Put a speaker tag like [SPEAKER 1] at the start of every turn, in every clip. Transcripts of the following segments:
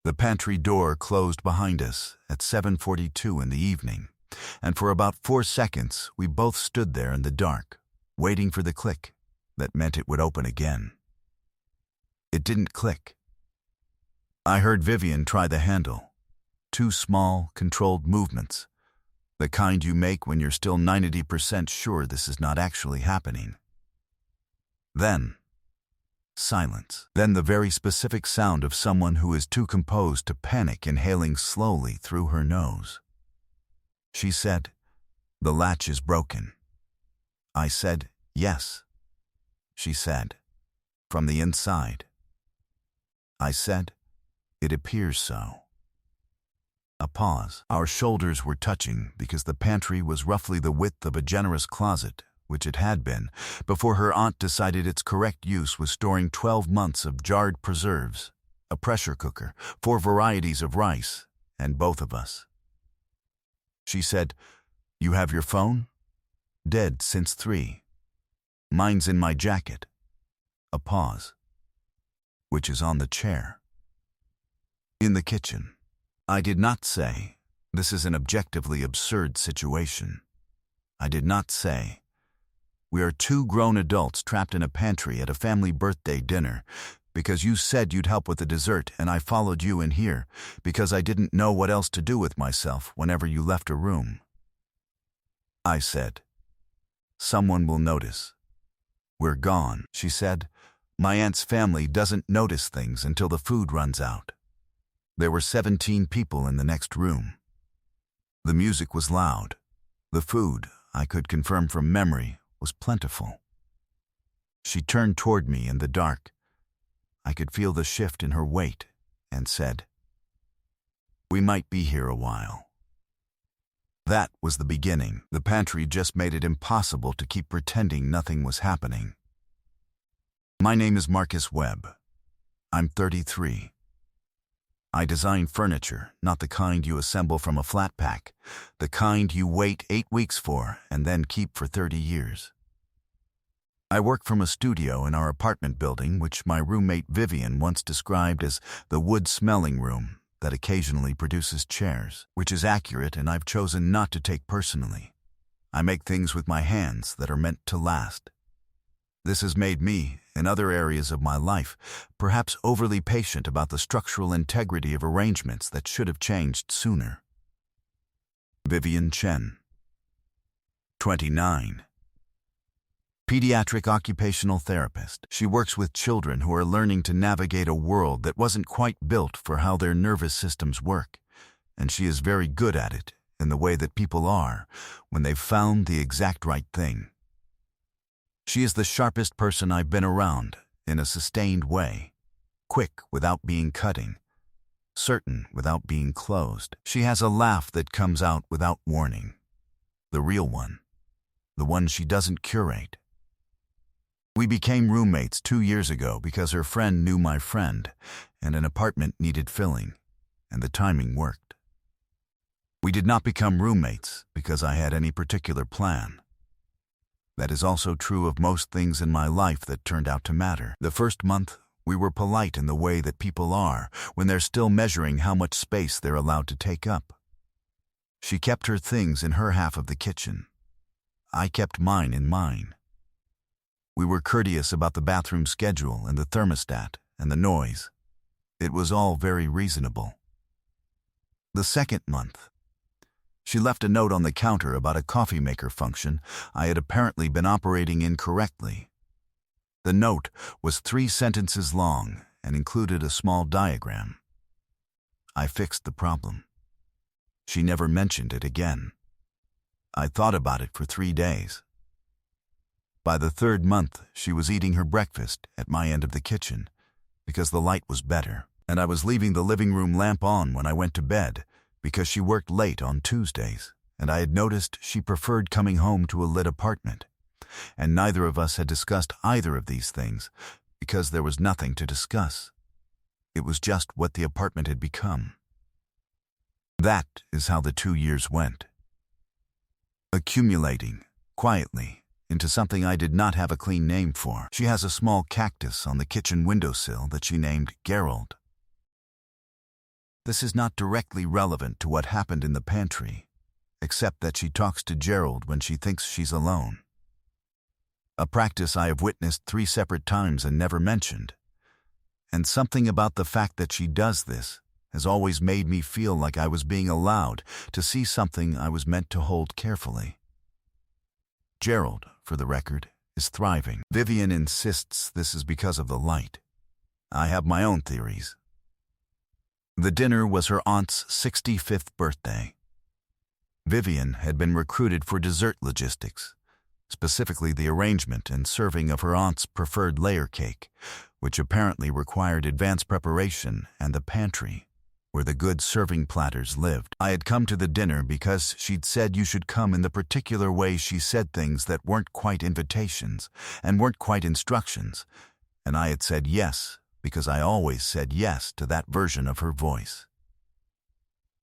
[SPEAKER 1] The pantry door closed behind us at 7:42 in the evening, and for about 4 seconds we both stood there in the dark, waiting for the click that meant it would open again. It didn't click. I heard Vivian try the handle. 2 small, controlled movements, the kind you make when you're still 90% sure this is not actually happening. Then, silence. Then the very specific sound of someone who is too composed to panic, inhaling slowly through her nose. She said, "The latch is broken." I said, "Yes." She said, "From the inside." I said, "It appears so." A pause. Our shoulders were touching because the pantry was roughly the width of a generous closet, which it had been, before her aunt decided its correct use was storing 12 months of jarred preserves, a pressure cooker, 4 varieties of rice, and both of us. She said, "You have your phone?" "Dead since 3. "Mine's in my jacket." A pause. "Which is on the chair." "In the kitchen." I did not say, "This is an objectively absurd situation." I did not say, "We are 2 grown adults trapped in a pantry at a family birthday dinner because you said you'd help with the dessert and I followed you in here because I didn't know what else to do with myself whenever you left a room." I said, "Someone will notice." "We're gone," she said. "My aunt's family doesn't notice things until the food runs out." There were 17 people in the next room. The music was loud. The food, I could confirm from memory, was plentiful. She turned toward me in the dark. I could feel the shift in her weight and said, "We might be here a while." That was the beginning. The pantry just made it impossible to keep pretending nothing was happening. My name is Marcus Webb. I'm 33. I design furniture, not the kind you assemble from a flat pack, the kind you wait 8 weeks for and then keep for 30 years. I work from a studio in our apartment building, which my roommate Vivian once described as the wood-smelling room that occasionally produces chairs, which is accurate and I've chosen not to take personally. I make things with my hands that are meant to last. This has made me, in other areas of my life, perhaps overly patient about the structural integrity of arrangements that should have changed sooner. Vivian Chen, 29. Pediatric occupational therapist. She works with children who are learning to navigate a world that wasn't quite built for how their nervous systems work, and she is very good at it in the way that people are when they've found the exact right thing. She is the sharpest person I've been around, in a sustained way, quick without being cutting, certain without being closed. She has a laugh that comes out without warning, the real one, the one she doesn't curate. We became roommates 2 years ago because her friend knew my friend, and an apartment needed filling, and the timing worked. We did not become roommates because I had any particular plan. That is also true of most things in my life that turned out to matter. The first month, we were polite in the way that people are when they're still measuring how much space they're allowed to take up. She kept her things in her half of the kitchen. I kept mine in mine. We were courteous about the bathroom schedule and the thermostat and the noise. It was all very reasonable. The second month, she left a note on the counter about a coffee maker function I had apparently been operating incorrectly. The note was 3 sentences long and included a small diagram. I fixed the problem. She never mentioned it again. I thought about it for 3 days. By the 3rd month, she was eating her breakfast at my end of the kitchen because the light was better, and I was leaving the living room lamp on when I went to bed because she worked late on Tuesdays, and I had noticed she preferred coming home to a lit apartment, and neither of us had discussed either of these things because there was nothing to discuss. It was just what the apartment had become. That is how the 2 years went. Accumulating, quietly, into something I did not have a clean name for. She has a small cactus on the kitchen windowsill that she named Gerald. This is not directly relevant to what happened in the pantry, except that she talks to Gerald when she thinks she's alone. A practice I have witnessed 3 separate times and never mentioned. And something about the fact that she does this has always made me feel like I was being allowed to see something I was meant to hold carefully. Gerald, for the record, is thriving. Vivian insists this is because of the light. I have my own theories. The dinner was her aunt's 65th birthday. Vivian had been recruited for dessert logistics, specifically the arrangement and serving of her aunt's preferred layer cake, which apparently required advanced preparation, and the pantry, where the good serving platters lived. I had come to the dinner because she'd said you should come in the particular way she said things that weren't quite invitations and weren't quite instructions, and I had said yes because I always said yes to that version of her voice.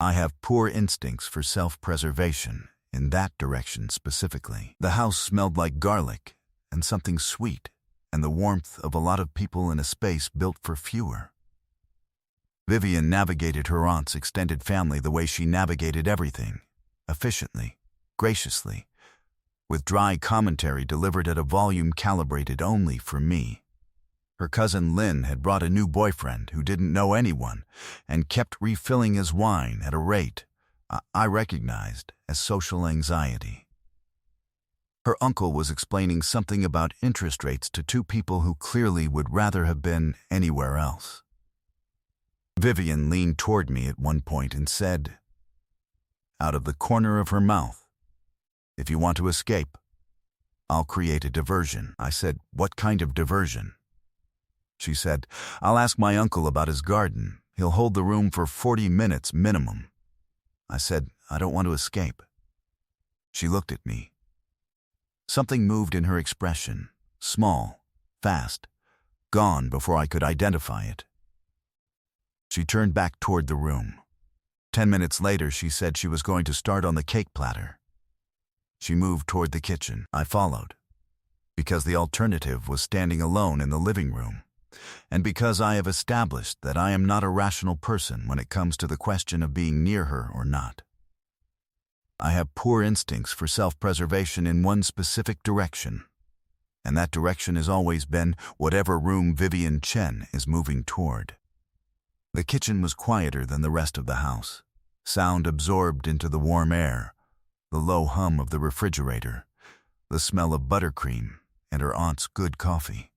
[SPEAKER 1] I have poor instincts for self-preservation, in that direction specifically. The house smelled like garlic and something sweet and the warmth of a lot of people in a space built for fewer. Vivian navigated her aunt's extended family the way she navigated everything, efficiently, graciously, with dry commentary delivered at a volume calibrated only for me. Her cousin Lynn had brought a new boyfriend who didn't know anyone and kept refilling his wine at a rate I recognized as social anxiety. Her uncle was explaining something about interest rates to 2 people who clearly would rather have been anywhere else. Vivian leaned toward me at one point and said, out of the corner of her mouth, "If you want to escape, I'll create a diversion." I said, "What kind of diversion?" She said, "I'll ask my uncle about his garden. He'll hold the room for 40 minutes minimum." I said, "I don't want to escape." She looked at me. Something moved in her expression, small, fast, gone before I could identify it. She turned back toward the room. 10 minutes later, she said she was going to start on the cake platter. She moved toward the kitchen. I followed, because the alternative was standing alone in the living room, and because I have established that I am not a rational person when it comes to the question of being near her or not. I have poor instincts for self-preservation in one specific direction, and that direction has always been whatever room Vivian Chen is moving toward. The kitchen was quieter than the rest of the house, sound absorbed into the warm air, the low hum of the refrigerator, the smell of buttercream, and her aunt's good coffee.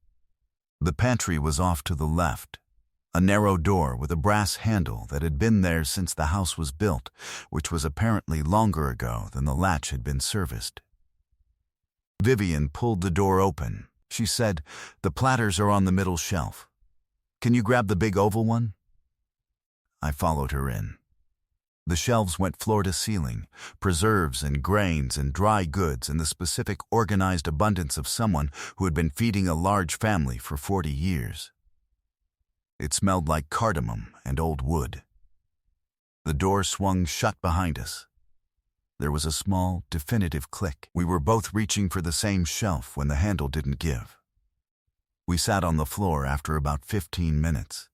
[SPEAKER 1] The pantry was off to the left, a narrow door with a brass handle that had been there since the house was built, which was apparently longer ago than the latch had been serviced. Vivian pulled the door open. She said, "The platters are on the middle shelf. Can you grab the big oval one?" I followed her in. The shelves went floor to ceiling, preserves and grains and dry goods in the specific organized abundance of someone who had been feeding a large family for 40 years. It smelled like cardamom and old wood. The door swung shut behind us. There was a small, definitive click. We were both reaching for the same shelf when the handle didn't give. We sat on the floor after about 15 minutes.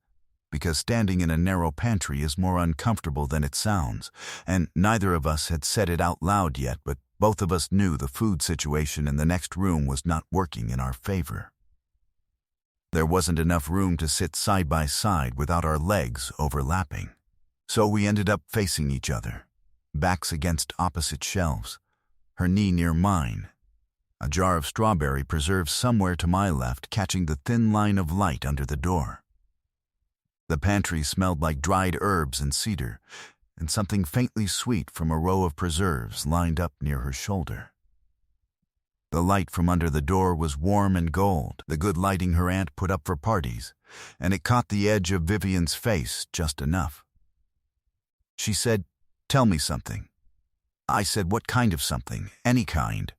[SPEAKER 1] Because standing in a narrow pantry is more uncomfortable than it sounds, and neither of us had said it out loud yet, but both of us knew the food situation in the next room was not working in our favor. There wasn't enough room to sit side by side without our legs overlapping, so we ended up facing each other, backs against opposite shelves, her knee near mine, a jar of strawberry preserves somewhere to my left catching the thin line of light under the door. The pantry smelled like dried herbs and cedar, and something faintly sweet from a row of preserves lined up near her shoulder. The light from under the door was warm and gold, the good lighting her aunt put up for parties, and it caught the edge of Vivian's face just enough. She said, "Tell me something." I said, "What kind of something? Any kind.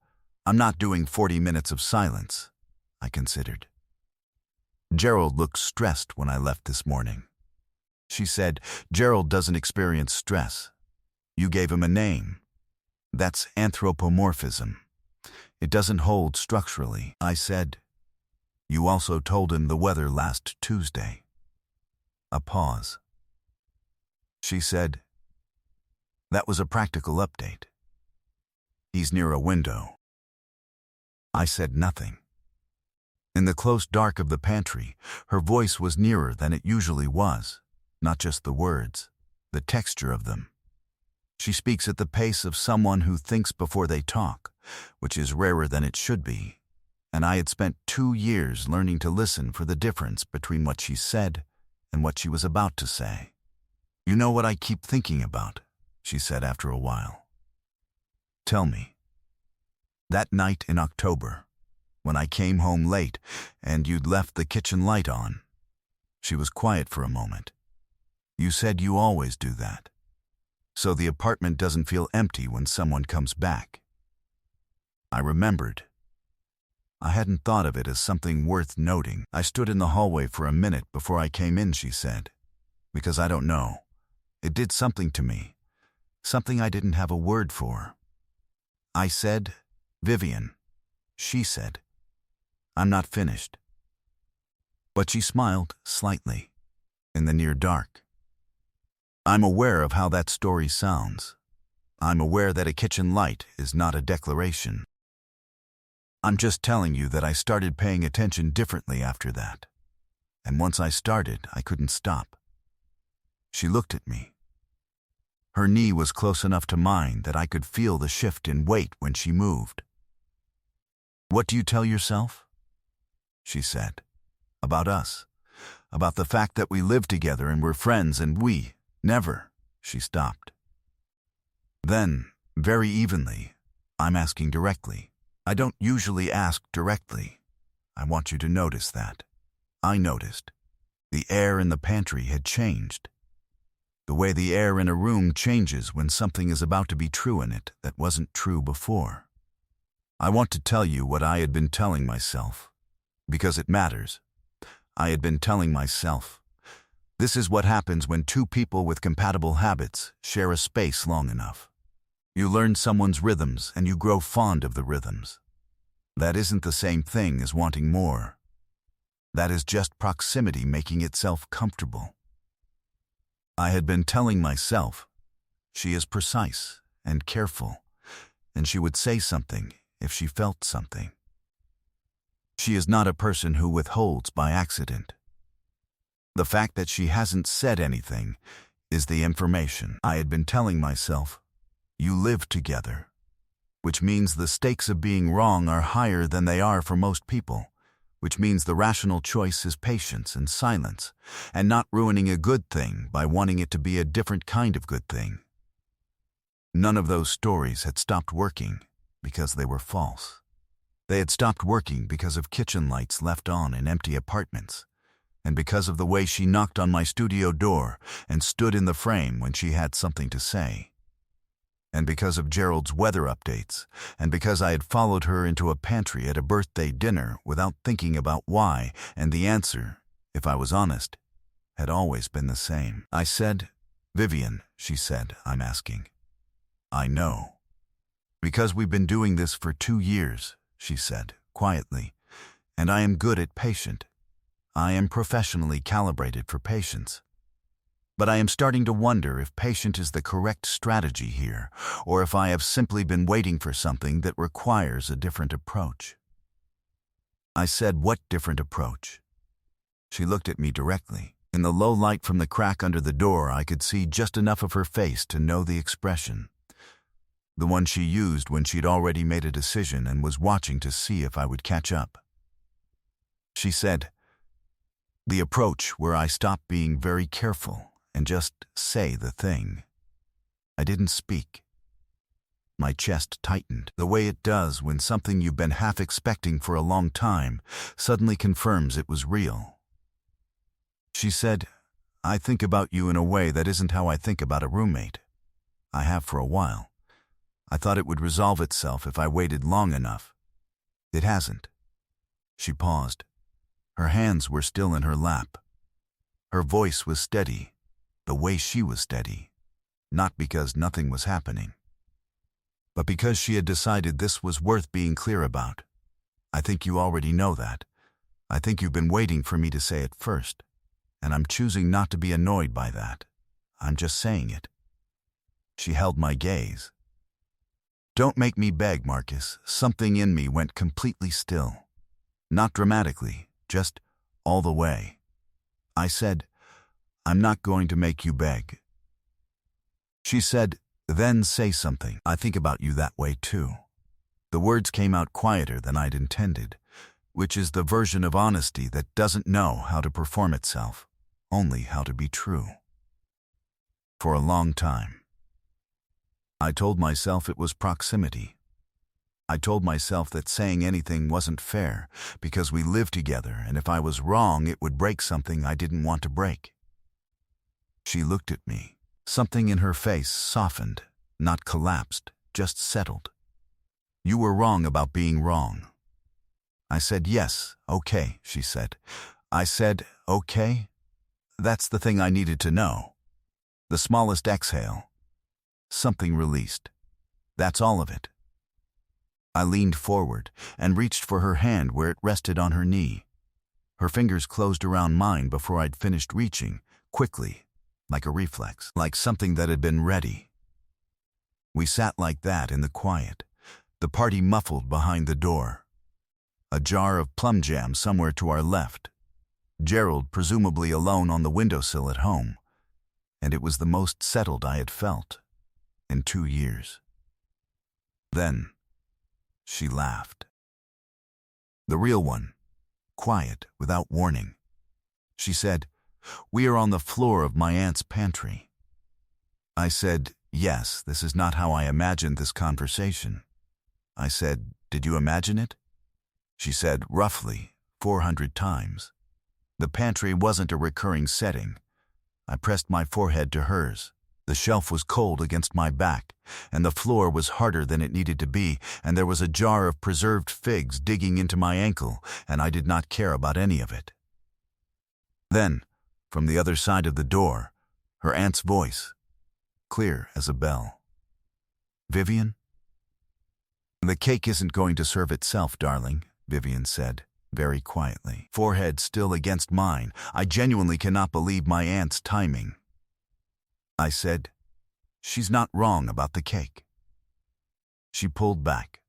[SPEAKER 1] I'm not doing 40 minutes of silence," I considered. "Gerald looked stressed when I left this morning." She said, "Gerald doesn't experience stress. You gave him a name. That's anthropomorphism. It doesn't hold structurally." I said, "You also told him the weather last Tuesday." A pause. She said, "That was a practical update. He's near a window." I said nothing. In the close dark of the pantry, her voice was nearer than it usually was, not just the words, the texture of them. She speaks at the pace of someone who thinks before they talk, which is rarer than it should be, and I had spent 2 years learning to listen for the difference between what she said and what she was about to say. "You know what I keep thinking about," she said after a while. "Tell me. That night in October, when I came home late and you'd left the kitchen light on." She was quiet for a moment. "You said you always do that, so the apartment doesn't feel empty when someone comes back." I remembered. I hadn't thought of it as something worth noting. "I stood in the hallway for a minute before I came in," she said, "because I don't know. It did something to me, something I didn't have a word for." I said, "Vivian." She said, "I'm not finished." But she smiled slightly, in the near dark. I'm aware of how that story sounds. I'm aware that a kitchen light is not a declaration. I'm just telling you that I started paying attention differently after that. And once I started, I couldn't stop. She looked at me. Her knee was close enough to mine that I could feel the shift in weight when she moved. "What do you tell yourself?" she said. "About us. About the fact that we live together and we're friends and we never." She stopped. Then, very evenly, I'm asking directly. I don't usually ask directly. I want you to notice that. I noticed. The air in the pantry had changed. The way the air in a room changes when something is about to be true in it that wasn't true before. I want to tell you what I had been telling myself, because it matters. I had been telling myself, this is what happens when 2 people with compatible habits share a space long enough. You learn someone's rhythms and you grow fond of the rhythms. That isn't the same thing as wanting more. That is just proximity making itself comfortable. I had been telling myself, she is precise and careful, and she would say something if she felt something. She is not a person who withholds by accident. The fact that she hasn't said anything is the information. I had been telling myself, you live together, which means the stakes of being wrong are higher than they are for most people, which means the rational choice is patience and silence, and not ruining a good thing by wanting it to be a different kind of good thing. None of those stories had stopped working because they were false. They had stopped working because of kitchen lights left on in empty apartments, and because of the way she knocked on my studio door and stood in the frame when she had something to say. And because of Gerald's weather updates, and because I had followed her into a pantry at a birthday dinner without thinking about why, and the answer, if I was honest, had always been the same. I said, "Vivian," she said, "I'm asking." "I know." "Because we've been doing this for 2 years," she said, quietly, "and I am good at patient. I am professionally calibrated for patience. But I am starting to wonder if patient is the correct strategy here, or if I have simply been waiting for something that requires a different approach." I said, "What different approach?" She looked at me directly. In the low light from the crack under the door, I could see just enough of her face to know the expression. The one she used when she'd already made a decision and was watching to see if I would catch up. She said, "The approach where I stop being very careful and just say the thing." I didn't speak. My chest tightened, the way it does when something you've been half expecting for a long time suddenly confirms it was real. She said, "I think about you in a way that isn't how I think about a roommate. I have for a while. I thought it would resolve itself if I waited long enough. It hasn't." She paused. Her hands were still in her lap. Her voice was steady, the way she was steady, not because nothing was happening, but because she had decided this was worth being clear about. "I think you already know that. I think you've been waiting for me to say it first, and I'm choosing not to be annoyed by that. I'm just saying it. She held my gaze. Don't make me beg, Marcus. Something in me went completely still. Not dramatically, just all the way. I said, I'm not going to make you beg. She said, then say something. I think about you that way too. The words came out quieter than I'd intended, which is the version of honesty that doesn't know how to perform itself, only how to be true. For a long time, I told myself it was proximity. I told myself that saying anything wasn't fair because we lived together, and if I was wrong, it would break something I didn't want to break. She looked at me. Something in her face softened, not collapsed, just settled. You were wrong about being wrong. I said, yes, okay, she said. I said, okay? That's the thing I needed to know. The smallest exhale. Something released. That's all of it. I leaned forward and reached for her hand where it rested on her knee. Her fingers closed around mine before I'd finished reaching, quickly, like a reflex, like something that had been ready. We sat like that in the quiet, the party muffled behind the door. A jar of plum jam somewhere to our left. Gerald presumably alone on the windowsill at home. And it was the most settled I had felt in 2 years. Then, she laughed. The real one, quiet, without warning. She said, we are on the floor of my aunt's pantry. I said, yes, this is not how I imagined this conversation. I said, did you imagine it? She said, roughly, 400 times. The pantry wasn't a recurring setting. I pressed my forehead to hers. The shelf was cold against my back, and the floor was harder than it needed to be, and there was a jar of preserved figs digging into my ankle, and I did not care about any of it. Then, from the other side of the door, her aunt's voice, clear as a bell. Vivian? The cake isn't going to serve itself, darling, Vivian said, very quietly. Forehead still against mine. I genuinely cannot believe my aunt's timing. I said, she's not wrong about the cake. She pulled back.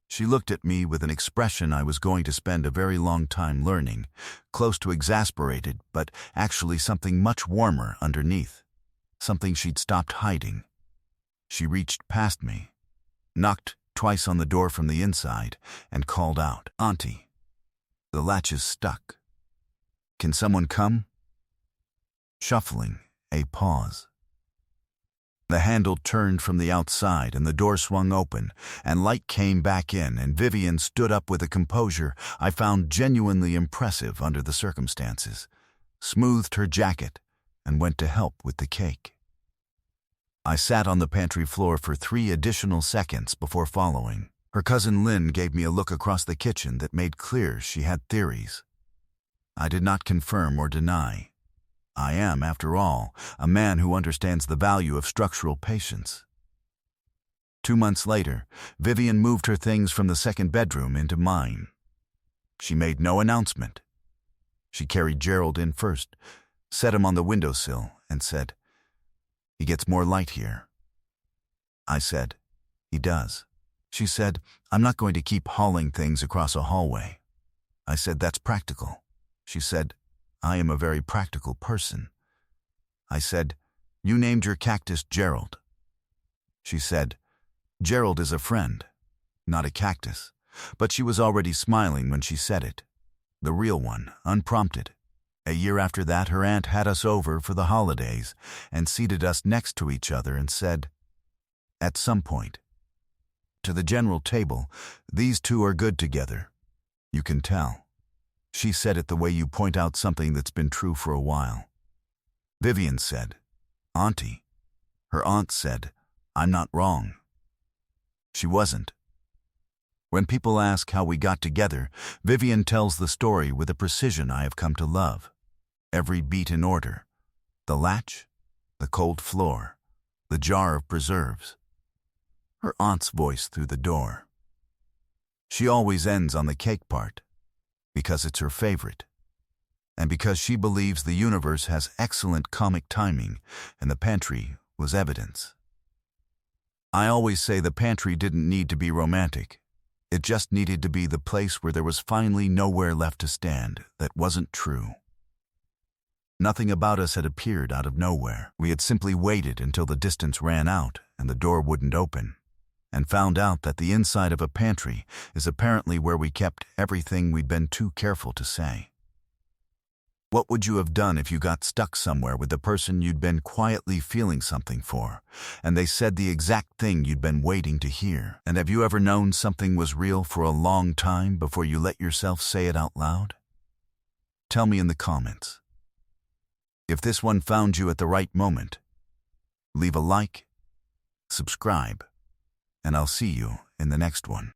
[SPEAKER 1] She looked at me with an expression I was going to spend a very long time learning, close to exasperated, but actually something much warmer underneath, something she'd stopped hiding. She reached past me, knocked twice on the door from the inside, and called out, Auntie. The latch is stuck. Can someone come? Shuffling, a pause. The handle turned from the outside and the door swung open, and light came back in, and Vivian stood up with a composure I found genuinely impressive under the circumstances, smoothed her jacket, and went to help with the cake. I sat on the pantry floor for 3 additional seconds before following. Her cousin Lynn gave me a look across the kitchen that made clear she had theories. I did not confirm or deny. I am, after all, a man who understands the value of structural patience. 2 months later, Vivian moved her things from the second bedroom into mine. She made no announcement. She carried Gerald in first, set him on the windowsill, and said, He gets more light here. I said, He does. She said, I'm not going to keep hauling things across a hallway. I said, that's practical. She said, I am a very practical person. I said, you named your cactus Gerald. She said, Gerald is a friend, not a cactus. But she was already smiling when she said it. The real one, unprompted. A year after that, her aunt had us over for the holidays and seated us next to each other and said, at some point, to the general table, these two are good together. You can tell. She said it the way you point out something that's been true for a while. Vivian said, Auntie. Her aunt said, I'm not wrong. She wasn't. When people ask how we got together, Vivian tells the story with a precision I have come to love. Every beat in order. The latch, the cold floor, the jar of preserves. Her aunt's voice through the door. She always ends on the cake part, because it's her favorite. and because she believes the universe has excellent comic timing, and the pantry was evidence. I always say the pantry didn't need to be romantic. It just needed to be the place where there was finally nowhere left to stand that wasn't true. Nothing about us had appeared out of nowhere. We had simply waited until the distance ran out and the door wouldn't open, and found out that the inside of a pantry is apparently where we kept everything we'd been too careful to say. What would you have done if you got stuck somewhere with the person you'd been quietly feeling something for, and they said the exact thing you'd been waiting to hear? And have you ever known something was real for a long time before you let yourself say it out loud? Tell me in the comments. If this one found you at the right moment, leave a like, subscribe, and I'll see you in the next one.